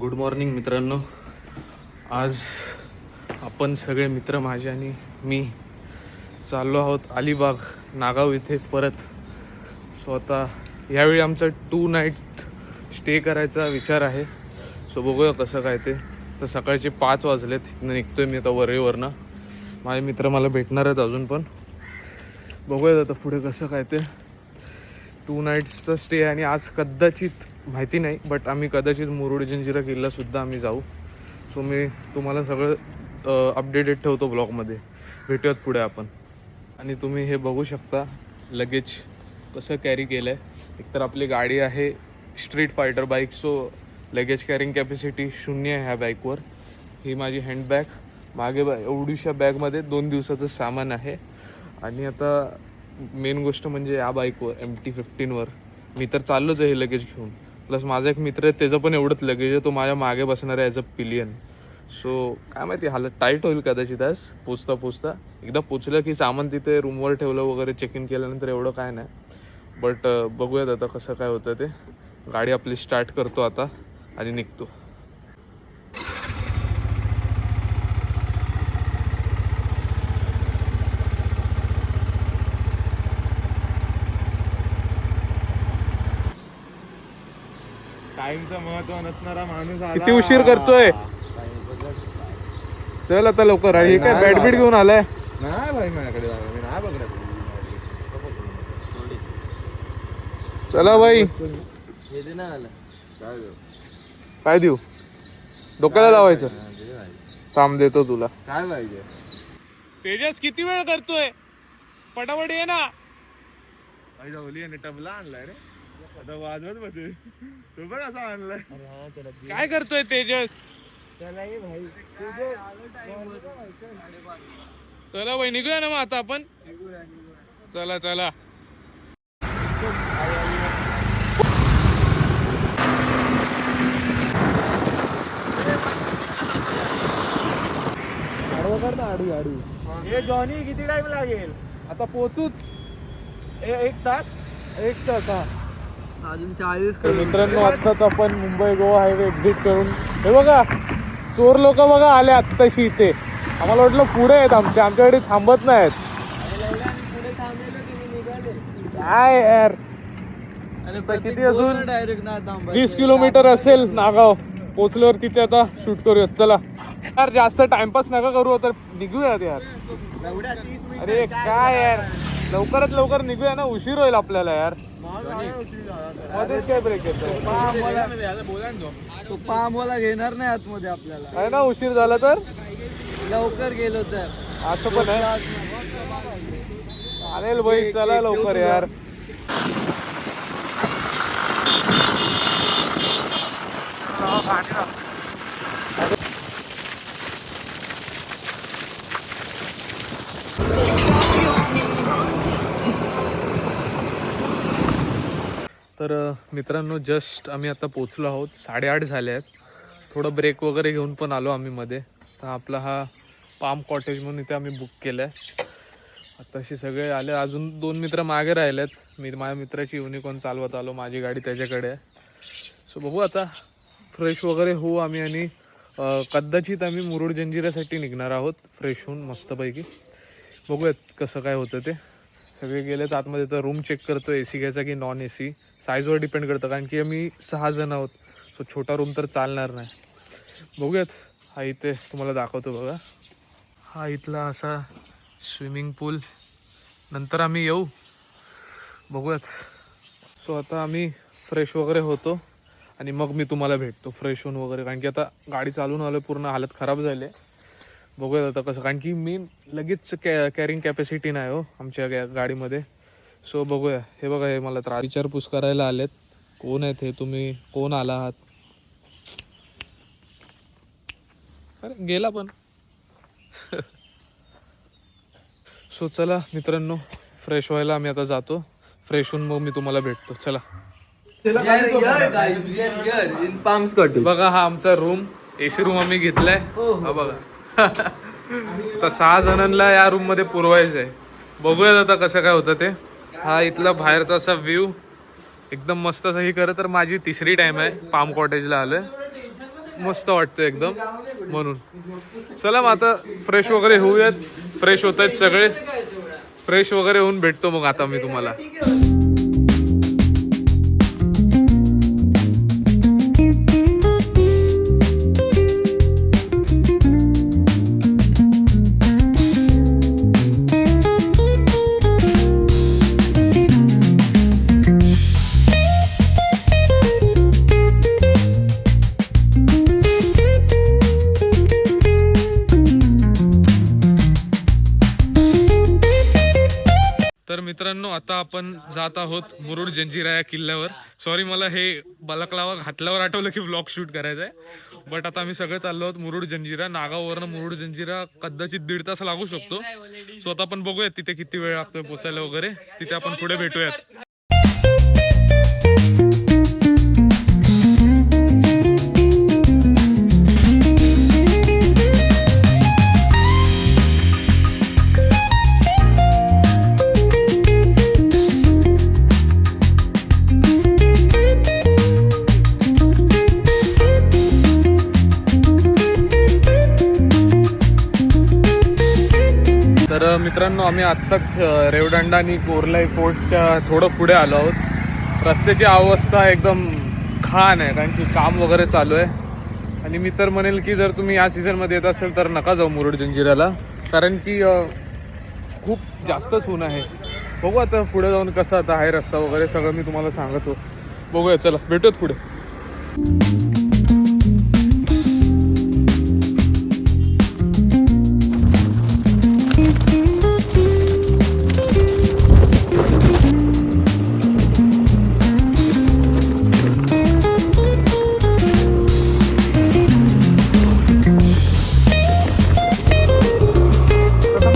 Good morning मित्रांनो. आज आपण सगळे मित्र माझे आणि मी चाललो आहोत अलिबाग नागाव इथे परत. स्वतः यावेळी आमचा 2 नाईट स्टे करायचा विचार आहे. सो बघूया कसं काय ते. तर सकाळचे 5 वाजलेत. इथनं निघतो आहे मी आता वरळीवरनं. माझे मित्र मला भेटणार आहेत अजून पण. बघूयात आता पुढे कसं काय ते. 2 नाईट्सचा स्टे आहे आणि आज कदाचित माहिती नाही बट आम्ही कदाचित मुरुड जंजिरा किल्लासुद्धा आम्ही जाऊ. सो मी तुम्हाला सगळं अपडेटेड ठेवतो ब्लॉगमध्ये. भेटूयात पुढे आपण. आणि तुम्ही हे बघू शकता लगेज कसं कॅरी केलं आहे. एकतर आपली गाडी आहे street fighter bike, so luggage carrying capacity 0 आहे ह्या बाईकवर. ही माझी हँडबॅग. मागे एवढीशा बॅगमध्ये 2 दिवसाचं सामान आहे. आणि आता मेन गोष्ट म्हणजे या बाईकवर MT-15वर मी तर चाललोच आहे हे लगेज घेऊन. प्लस माझा एक मित्र आहे त्याचं पण एवढंच लगेज आहे. तो माझ्या मागे बसणार आहे ॲज अ पिलियन. सो काय माहिती हालत टाईट होईल कदाचित आज पोचता. एकदा पोचलं की सामान तिथे रूमवर ठेवलं वगैरे चेक इन केल्यानंतर एवढं काय नाही. बट बघूयात आता कसं काय होतं ते. गाडी आपली स्टार्ट करतो आता आणि निघतो. टाइमचं महत्व नसणारा माणूस आला. किती उशीर करतोय. चल आता लवकर. हे काय बॅटबीट घेऊन आलाय. नाही भाई माझ्याकडे मी नाही बघणार. चला भाई. हे दे ना आला. काय देऊ. डोक्याला लावायचं. थांब देतो तुला. काय पाहिजे. तेजस किती वेळ करतोय. पटापट ये ना. भाई जावली आणि टबला आणलाय रे. आता वाजवत बसे. तू पण असा आणलाय. काय करतोय तेजस. चला भाई निघूया ना मग आता आपण. चला चला. हे जॉनी किती टाइम लागेल. आता पोहोचूच. 1 तास. 1 तास. हा अजून 40. तर मित्रांनो आत्ताच आपण मुंबई गोवा हायवे एक्झिट करून हे बघा चोर लोक बघा आले आत्ताशी इथे. आम्हाला वाटलं पुढे आहेत आमच्याकडे थांबत नाहीत. काय यार. किती अजून डायरेक्ट 20 किलोमीटर असेल नागाव. पोचल्यावर तिथे आता शूट करूयात. चला यार जास्त टाइमपास नका करू तर निघूयात यार. अरे काय यार लवकरात लवकर निघूया ना. उशीर होईल आपल्याला यार. मध्येच काय ब्रेक येतो. तो पामवाला घेणार नाही आतमध्ये आपल्याला. आहे ना उशीर झाला तर. लवकर गेलो तर असं पण आहे. चालेल भाई चला लवकर यार. तर मित्रांनो जस्ट आम्ही आता पोचलो आहोत. 8:30 झाले आहेत. थोडं ब्रेक वगैरे घेऊन पण आलो आम्ही मध्ये. तर आपला हा पाम कॉटेज म्हणून इथे आम्ही बुक केलं आहे. आताशी सगळे आले. अजून 2 मित्र मागे राहिलेत. मी माझ्या मित्राची युनिकॉर्न चालवत आलो. माझी गाडी त्याच्याकडे आहे. सो बघू आता फ्रेश वगैरे होऊ आम्ही आणि कदाचित आम्ही मुरुड जंजिऱ्यासाठी निघणार आहोत फ्रेश होऊन मस्तपैकी. बघूयात कसं काय होतं ते. सगळे गेलेत आतमध्ये. तर रूम चेक करतो AC घ्यायचा की नॉन AC. साईजवर डिपेंड करतं कारण की आम्ही 6 जण आहोत. सो छोटा रूम तर चालणार नाही. बघूयात. हा इथे तुम्हाला दाखवतो बघा. हा इथला असा स्विमिंग पूल. नंतर आम्ही येऊ. बघूयात. सो आता आम्ही फ्रेश वगैरे होतो आणि मग मी तुम्हाला भेटतो फ्रेश होऊन वगैरे. कारण की आता गाडी चालून आलो पूर्ण हालत खराब झाली आहे. बघूयात आता कसं. कारण की मी लगेच कॅरिंग कॅपॅसिटी नाही हो आमच्या गाडीमध्ये. सो बघूया. हे बघा हे मला त्रास विचारपूस करायला आलेत. कोण आहेत हे. तुम्ही कोण आला आहात. अरे गेला पण. सो चला मित्रांनो फ्रेश व्हायला आम्ही आता जातो. फ्रेश होऊन मग मी तुम्हाला भेटतो. चला. बघा हा आमचा रूम. AC रूम आम्ही घेतलाय. हा बघा. तर 6 जणांना या रूम मध्ये पुरवायचं आहे. बघूयात आता कसं काय होतं ते. हा इथला बाहेरचा असा व्ह्यू एकदम मस्त. असं ही खरं तर माझी 3री टाइम आहे पाम कॉटेजला आलोय. मस्त वाटतं एकदम म्हणून. चला मग आता फ्रेश वगैरे होऊयात. फ्रेश होत आहेत सगळे. फ्रेश वगैरे होऊन भेटतो मग आता मी तुम्हाला. तर मित्रांनो आता आपण जात आहोत मुरुड जंजिरा या किल्ल्यावर. सॉरी मला हे बलकलावा घातल्यावर आठवलं की व्लॉग शूट करायचा आहे. बट आता आम्ही सगळे चाललो आहोत मुरुड जंजिरा. नागाववरनं मुरुड जंजिरा कदाचित 1.5 तास लागू शकतो. सो आता आपण बघूयात तिथे किती वेळ लागतोय पोचायला वगैरे. तिथे आपण पुढे भेटूयात. तर मित्रांनो आम्ही आत्ताच रेवदंडा आणि कोरलाई फोर्टच्या थोडं पुढे आलो आहोत. रस्त्याची अवस्था एकदम घाण आहे कारण की काम वगैरे चालू आहे. आणि मी तर म्हणेल की जर तुम्ही या सीझनमध्ये येत असेल तर नका जाऊ मुरुड जंजिराला, कारण की खूप जास्तच ऊन आहे. बघू आता पुढे जाऊन कसं आता आहे रस्ता वगैरे सगळं मी तुम्हाला सांगतो. बघूया, चला भेटूत पुढे.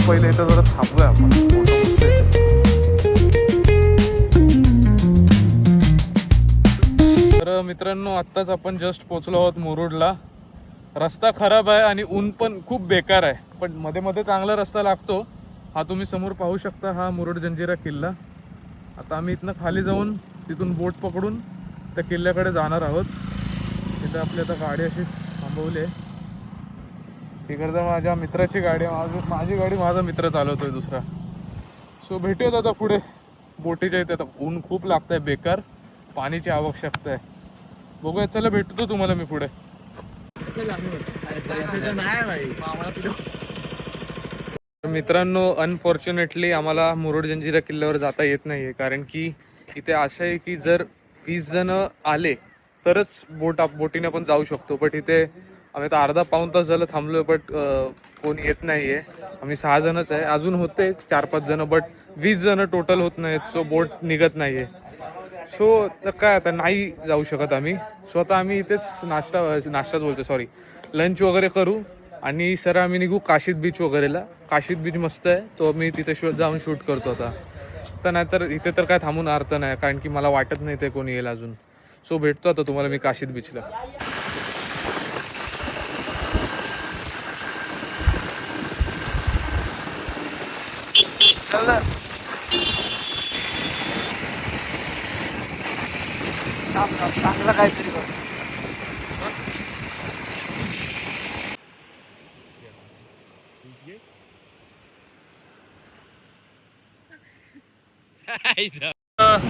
पहिले इथं जरा थांबूया आपण. तर मित्रांनो आत्ताच आपण जस्ट पोहोचलो आहोत मुरुडला. रस्ता खराब आहे आणि ऊन पण खूप बेकार आहे, पण मध्ये मध्ये चांगला रस्ता लागतो. हा तुम्ही समोर पाहू शकता, हा मुरुड जंजिरा किल्ला. आता आम्ही इथनं खाली जाऊन तिथून बोट पकडून त्या किल्ल्याकडे जाणार आहोत. तिथे आपली आता गाडी अशी थांबवली आहे. तिकडं माझ्या मित्राची गाडी, माझी गाडी माझा मित्र चालवतोय दुसरा. सो भेटूयात आता पुढे बोटीच्या इथे. आता ऊन खूप लागतंय बेकार, पाण्याची आवश्यकता आहे. बघूया, चला भेटतो तुम्हाला मी पुढे. मित्रांनो अनफॉर्च्युनेटली आम्हाला मुरुड जंजिरा किल्ल्यावर जाता येत नाहीये, कारण की इथे असं आहे की जर 20 जण आले तरच बोटीने पण जाऊ शकतो. बट इथे आम्ही आता अर्धा पाऊण तास झालं थांबलोय, बट कोणी येत नाहीये. आम्ही 6 जणच आहे, अजून होते 4-5 जण, बट 20 जण टोटल होत नाहीत. सो बोट निघत नाहीये. सो काय आता नाही जाऊ शकत आम्ही. सो आता आम्ही इथेच नाश्ताच बोलतो, सॉरी, लंच वगैरे करू आणि सर आम्ही निघू काशीद बीच वगैरेला. काशीद बीच मस्त आहे, तो मी तिथे जाऊन शूट करतो आता. तर नाहीतर इथे तर काय थांबून अर्थ नाही, कारण की मला वाटत नाही ते कोणी येईल अजून. सो भेटतो आता तुम्हाला मी काशीद बीचला. चांगला काहीतरी कर.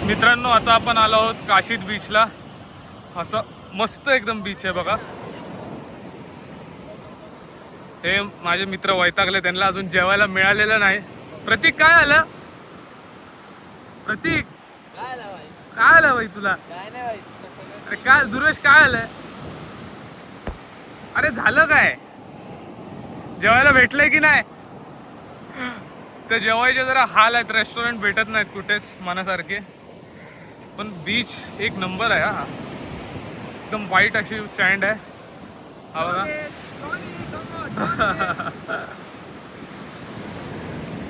मित्रांनो आता आपण आलो आहोत काशीद बीचला. असं मस्त एकदम बीच आहे बघा. हे माझे मित्र वैतागले, त्यांना अजून जेवायला मिळालेलं नाही. प्रतीक काय आलं? प्रतीक काय आलं भाई तुला? अरे काय दुर्वेश काय आलंय? अरे झालं काय? जेवायला भेटलंय की नाही? तर जेवायचे जरा हाल आहेत, रेस्टॉरंट भेटत नाहीत कुठेच मनासारखे. पण बीच एक नंबर आहे हा. एकदम व्हाईट अशी सँड आहे हा बघा.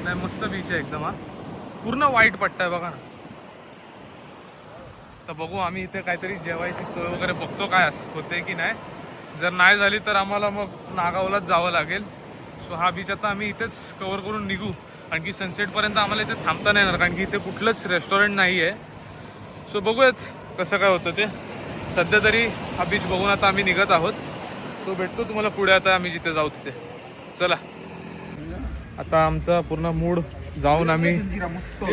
नाही मस्त बीच आहे एकदम हा. पूर्ण व्हाईट पट्टा आहे बघा ना. तर बघू आम्ही इथे काहीतरी जेवायची सोय वगैरे बघतो काय होते की नाही. जर नाही झाली तर आम्हाला मग नागावलाच जावं लागेल. सो हा बीच आता आम्ही इथेच कव्हर करून निघू, कारण की सनसेटपर्यंत आम्हाला इथे थांबता नाही येणार, कारण की इथे कुठलंच रेस्टॉरंट नाही आहे. सो बघूयात कसं काय होतं ते. सध्या तरी हा बीच बघून आता आम्ही निघत आहोत. तो भेटतो तुम्हाला पुढे आता आम्ही जिथे जाऊ तिथे. चला आता आमचा पूर्ण मूड जाऊन आम्ही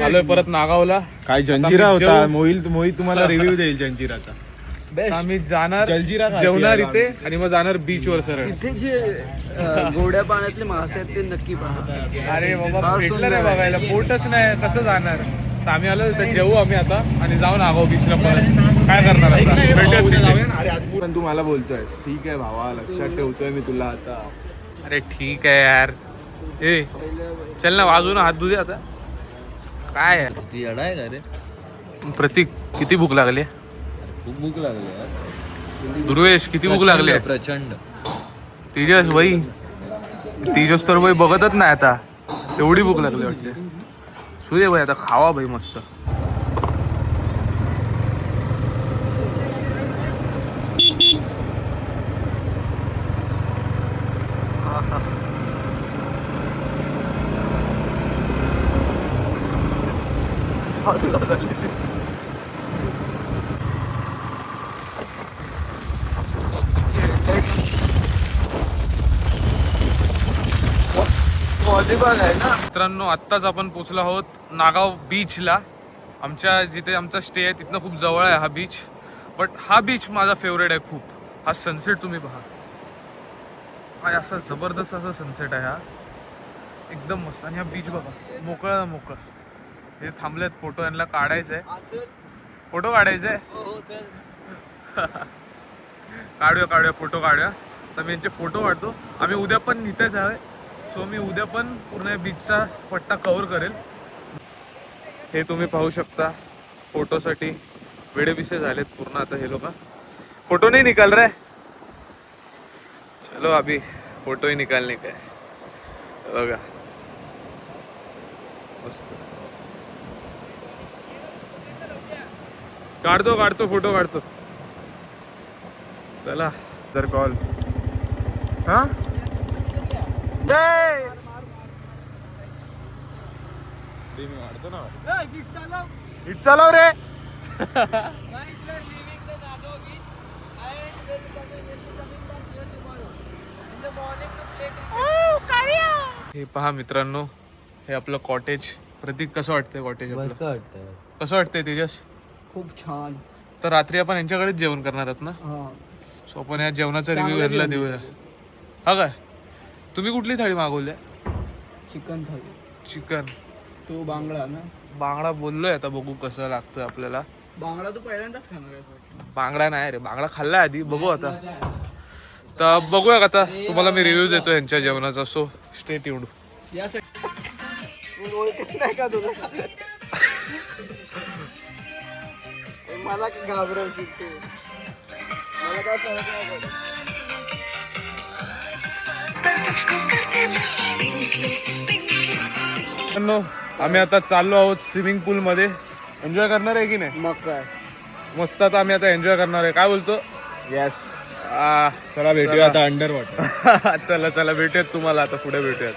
आलोय परत नागावला. काय जंजिरा होता. मोहित तुम्हाला रिव्ह्यू देईल जंजिराचा. आम्ही जाणार जलजिरा खायची जेवणार आहे इथे आणि मग जाणार बीच वर सरळ. इथे जे गोड्या पाण्यातले मासे आहेत ते नक्की पहा. अरे बाबा भेटलं नाही बघायला, बोटच नाही, कसं जाणार. तर आम्ही आलो तर जेवू आम्ही आता आणि जाऊन आगाव बीचला परत. काय करणार आता? भेटूयात तिथे. पण तू मला बोलतोय ठीक आहे भावा, लक्षात ठेवतोय मी तुला आता. अरे ठीक आहे यार. ए चल ना वाजून हात धुदे आता. काय यार ती अडा आहे का रे? प्रतीक किती भूक लागली? खूप भूक लागली यार. दुर्वेश किती भूक लागली? प्रचंड. तेजस भाई, तेजस तर भाई बघतच नाही आता, एवढी भूक लागली वाटते. सुदे भाई आता खावा भाई मस्त. मित्रांनो आत्ताच आपण पोहोचलो आहोत नागाव बीचला. आमच्या जिथे आमचा स्टे आहे तिथनं खूप जवळ आहे हा बीच. बट हा बीच माझा फेवरेट आहे खूप. हा सनसेट तुम्ही पहा, हा असा जबरदस्त असा सनसेट आहे हा, एकदम मस्त. आणि हा बीच बघा मोकळा मोकळा. हे थांबलेत फोटो, यांना काढायचा आहे, फोटो काढायचा आहे. काढूया फोटो काढूया. तर मी यांचे फोटो काढतो. आम्ही उद्या पण इथेच आहे, सो मी उद्या पण पूर्ण बीचचा पट्टा कव्हर करेल. हे तुम्ही पाहू शकता फोटोसाठी वेडे बिसे झालेत पूर्ण आता हे लोक. फोटो नाही निकाल रहे, चलो अभी फोटो ही निकालने का है. बघा मस्त काढतो फोटो काढतो. चला जर कॉल हा चालव रे. हे पहा मित्रांनो, हे आपलं कॉटेज. प्रतीक कसं वाटतंय कॉटेज आपलं? मस्त वाटतं. कसं वाटतंय तेजस? खूप छान. तर रात्री आपण यांच्याकडेच जेवण करणार आहोत ना, सो आपण या जेवणाचा रिव्ह्यू यांना देऊया. हा काय तुम्ही कुठली थाळी मागवली? चिकन थाली. चिकन. तो बांगडा ना? बांगडा बोललोय, आता बघू कसं लागतोय आपल्याला. बांगडा तू पहिल्यांदाच खाणार आहेस? बांगडा नाही रे, बांगडा खाल्लाय आधी, बघू आता. तर बघूया आता तुम्हाला मी रिव्ह्यू देतो यांच्या जेवणाचा. So stay tuned. नाही का तुला? मला घाबरवशील तू. मला काय समजलं नाही. आम्ही आता चाललो आहोत स्विमिंग पूल मध्ये. एन्जॉय करणार आहे की नाही? मग काय मस्त. आता आम्ही आता एन्जॉय करणार आहे. काय बोलतो? येस. चला भेटूया आता अंडर वॉटर. चला भेटूयात तुम्हाला आता पुढे भेटूयात.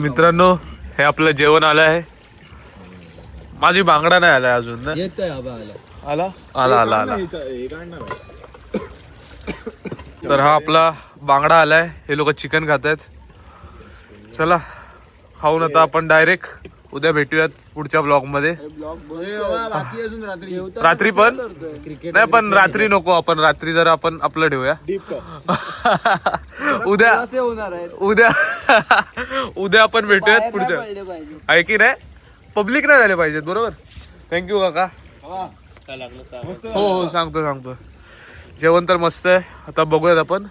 मित्रांनो हे आपलं जेवण आलं आहे. माझी बांगडा नाही आलाय अजून ना. येतोय आला. तर हा आपला बांगडा आलाय. हे लोक चिकन खात आहेत. चला खाऊन आता आपण डायरेक्ट उद्या भेटूयात पुढच्या ब्लॉग मध्ये. रात्री पण नाही, पण रात्री नको. आपण रात्री जरा आपण आपलं ठेवूया. उद्या आपण भेटूयात पुढच्या. आहे की नाही? पब्लिक नाही झाले पाहिजेत. बरोबर. थँक्यू काका. हो सांगतो. जेवण तर मस्त आहे. आता बघूयात आपण.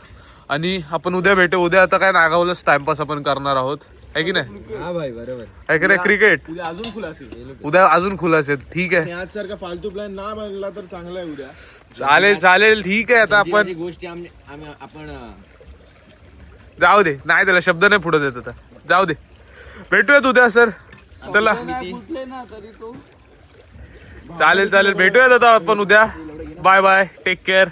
आणि आपण उद्या भेटू. उद्या आता काय नागावलंच टाइमपास आपण करणार आहोत, आहे की नाही? हा भाई बरोबर आहे की नाही? क्रिकेट उद्या अजून खुला असेल. उद्या अजून खुला असेल. ठीक आहे. आज सारखा फालतू प्लॅन ना बनला तर चांगला आहे उद्या. चालेल ठीक आहे. आता आपण गोष्टी आपण जाऊ दे. नाही त्याला शब्द नाही पुढे देत आता. जाऊ दे. भेटूयात उद्या सर. चला चालेल भेटूयात आता आपण उद्या. Bye take care.